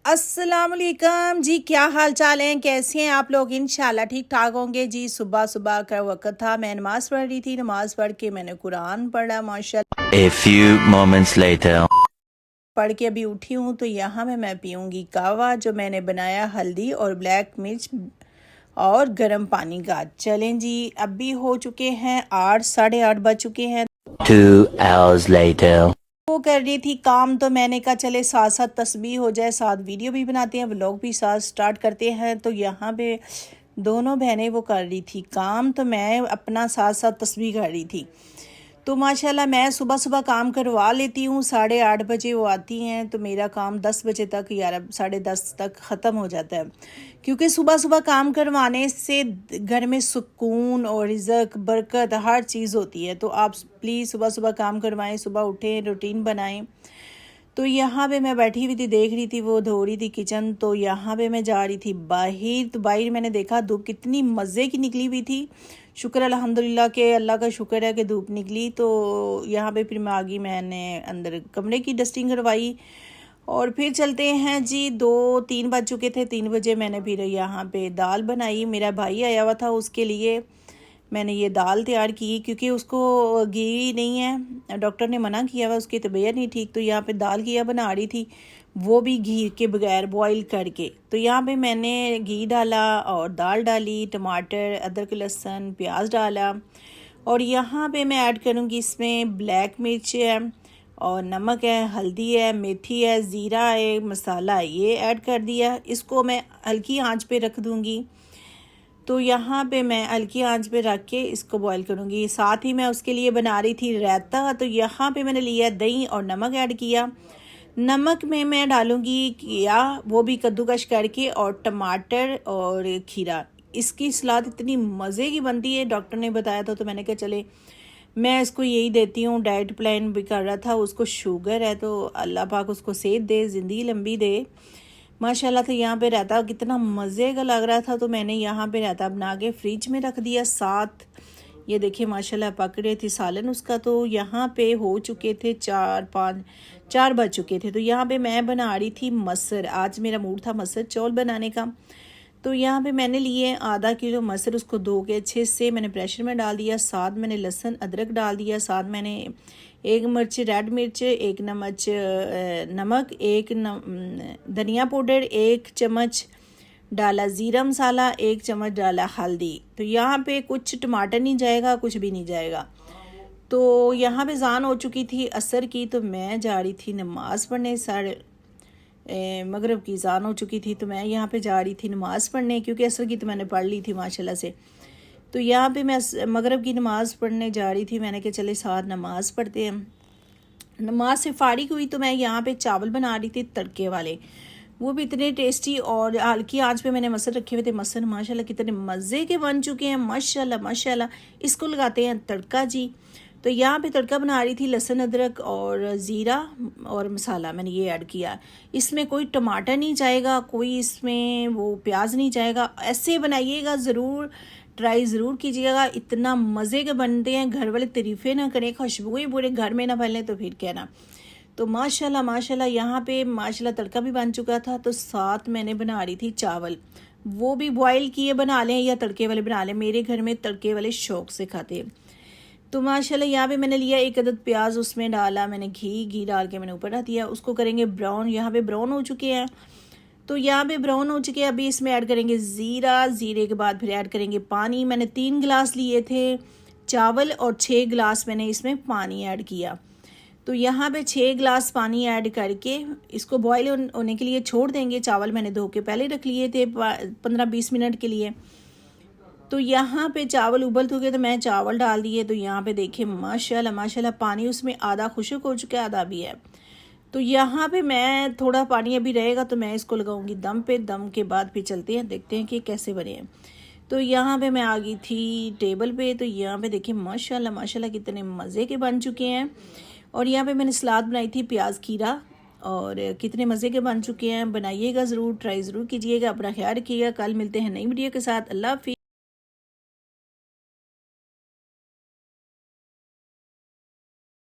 अस्सलामुअलैकुम जी, क्या हाल चाल हैं? कैसे हैं आप लोग? इंशाल्लाह ठीक ठाक होंगे जी। सुबह सुबह का वक्त था, मैं नमाज़ पढ़ रही थी। नमाज़ पढ़ के मैंने कुरान पढ़ा माशाल्लाह। A few moments later. पढ़ के अभी उठी हूँ तो यहाँ पे मैं पीऊँगी कहवा, जो मैंने बनाया हल्दी और ब्लैक मिर्च और गर्म पानी का। चलें जी, अभी हो चुके हैं 8, साढ़े 8 बज चुके हैं। 2 hours later. वो कर रही थी काम, तो मैंने कहा चले साथ साथ तस्बीह हो जाए, साथ वीडियो भी बनाते हैं, व्लॉग भी साथ स्टार्ट करते हैं। तो यहाँ पे दोनों बहनें वो कर रही थी काम, तो मैं अपना साथ साथ तस्बीह कर रही थी। तो माशाल्लाह मैं सुबह सुबह काम करवा लेती हूँ। 8:30 बजे वो आती हैं तो मेरा काम 10 बजे तक या 10:30 तक ख़त्म हो जाता है, क्योंकि सुबह सुबह काम करवाने से घर में सुकून और रिज़्क बरकत हर चीज़ होती है। तो आप प्लीज़ सुबह सुबह काम करवाएं, सुबह उठें, रूटीन बनाएं। तो यहाँ पे मैं बैठी हुई थी, देख रही थी वो धो रही थी किचन। तो यहाँ पे मैं जा रही थी बाहर, तो बाहर मैंने देखा धूप कितनी मज़े की निकली हुई थी। शुक्र अल्हम्दुलिल्लाह के, अल्लाह का शुक्र है कि धूप निकली। तो यहाँ पे फिर मैं आ गई, मैंने अंदर कमरे की डस्टिंग करवाई और फिर चलते हैं जी। 2-3 बज चुके थे। 3 बजे मैंने फिर यहाँ पे दाल बनाई। मेरा भाई आया हुआ था, उसके लिए मैंने ये दाल तैयार की, क्योंकि उसको घी नहीं है, डॉक्टर ने मना किया हुआ, उसकी तबीयत नहीं ठीक। तो यहाँ पे दाल घिया बना रही थी, वो भी घी के बगैर बॉईल करके। तो यहाँ पे मैंने घी डाला और दाल डाली, टमाटर, अदरक, लहसुन, प्याज डाला। और यहाँ पे मैं ऐड करूँगी इसमें ब्लैक मिर्च है और नमक है, हल्दी है, मेथी है, ज़ीरा है, मसाला है, ये ऐड कर दिया। इसको मैं हल्की आंच पे रख दूँगी। तो यहाँ पे मैं हल्की आंच पे रख के इसको बॉईल करूँगी। साथ ही मैं उसके लिए बना रही थी रायता। तो यहाँ पे मैंने लिया दही और नमक ऐड किया। नमक में मैं डालूँगी किया, वो भी कद्दूकश करके, और टमाटर और खीरा। इसकी सलाद इतनी मज़े की बनती है, डॉक्टर ने बताया था तो मैंने कहा चले मैं इसको यही देती हूँ। डाइट प्लान भी कर रहा था, उसको शुगर है, तो अल्लाह पाक उसको सेहत दे, ज़िंदगी लंबी दे माशाल्लाह। तो यहाँ पे रायता कितना मज़े का लग रहा था, तो मैंने यहाँ पे रायता बना के फ्रिज में रख दिया। साथ ये देखिए माशाल्लाह पक रही थी सालन उसका। तो यहाँ पे हो चुके थे 4 बज चुके थे। तो यहाँ पे मैं बना रही थी मसर। आज मेरा मूड था मसर चौल बनाने का। तो यहाँ पे मैंने लिए आधा किलो मसर, उसको धो के अच्छे से मैंने प्रेशर में डाल दिया। साथ मैंने लहसुन अदरक डाल दिया। साथ मैंने 1 मिर्च रेड मिर्च, 1 नमच नमक, धनिया पाउडर, 1 चम्मच डाला ज़ीरा मसाला, 1 चम्मच डाला हल्दी। तो यहाँ पे कुछ टमाटर नहीं जाएगा, कुछ भी नहीं जाएगा। तो यहाँ पे ज़ान हो चुकी थी असर की, तो मैं जा रही थी नमाज़ पढ़ने। मगरिब की ज़ान हो चुकी थी, तो मैं यहाँ पे जा रही थी नमाज़ पढ़ने, क्योंकि असर की तो मैंने पढ़ ली थी माशाल्लाह से। तो यहाँ पे मैं मगरिब की नमाज़ पढ़ने जा रही थी। मैंने कहा चले साथ नमाज़ पढ़ते हैं। नमाज से फारिग हुई तो मैं यहाँ पे चावल बना रही थी तड़के वाले, वो भी इतने टेस्टी, और हल्की आंच पे मैंने मसर रखे हुए थे। मसर माशाल्लाह कितने मज़े के बन चुके हैं, माशाल्लाह माशाल्लाह। इसको लगाते हैं तड़का जी। तो यहाँ पे तड़का बना रही थी, लहसुन अदरक और ज़ीरा और मसाला मैंने ये ऐड किया। इसमें कोई टमाटर नहीं जाएगा, कोई इसमें वो प्याज नहीं जाएगा। ऐसे बनाइएगा, ज़रूर ट्राई ज़रूर कीजिएगा, इतना मज़े के बनते हैं। घर वाले तारीफ़ें ना करें, खुशबुएं पूरे घर में ना फैलें तो फिर कहना। तो माशाल्लाह माशाल्लाह यहाँ पे माशाल्लाह तड़का भी बन चुका था। तो साथ मैंने बना रही थी चावल, वो भी बॉयल किए बना लें या तड़के वाले बना लें, मेरे घर में तड़के वाले शौक से खाते हैं। तो माशाल्लाह यहाँ पे मैंने लिया 1 अदद प्याज, उसमें डाला मैंने घी डाल के मैंने ऊपर रख दिया। उसको करेंगे ब्राउन। यहाँ पे ब्राउन हो चुके हैं, तो यहाँ पे ब्राउन हो चुके हैं। अभी इसमें ऐड करेंगे ज़ीरा, ज़ीरे के बाद फिर ऐड करेंगे पानी। मैंने 3 गिलास लिए थे चावल और 6 गिलास मैंने इसमें पानी ऐड किया। तो यहाँ पे 6 गिलास पानी ऐड करके इसको बॉयल होने के लिए छोड़ देंगे। चावल मैंने धो के पहले रख लिए थे 15-20 मिनट के लिए। तो यहाँ पे चावल उबल चुके तो मैं चावल डाल दिए। तो यहाँ पे देखिए माशाल्लाह माशाल्लाह पानी उसमें आधा खुश्क हो चुका है, आधा भी है। तो यहाँ पे मैं थोड़ा पानी अभी रहेगा तो मैं इसको लगाऊंगी दम पे। दम के बाद फिर चलते हैं, देखते हैं कि कैसे बने हैं। तो यहाँ पे मैं आ गई थी टेबल पे। तो यहाँ पे देखिए माशाल्लाह माशाल्लाह कितने मज़े के बन चुके हैं। और यहाँ पे मैंने सलाद बनाई थी प्याज खीरा, और कितने मज़े के बन चुके हैं। बनाइएगा ज़रूर, ट्राई ज़रूर कीजिएगा। अपना ख्याल रखिएगा। कल मिलते हैं नई वीडियो के साथ। अल्लाह हाफिज़।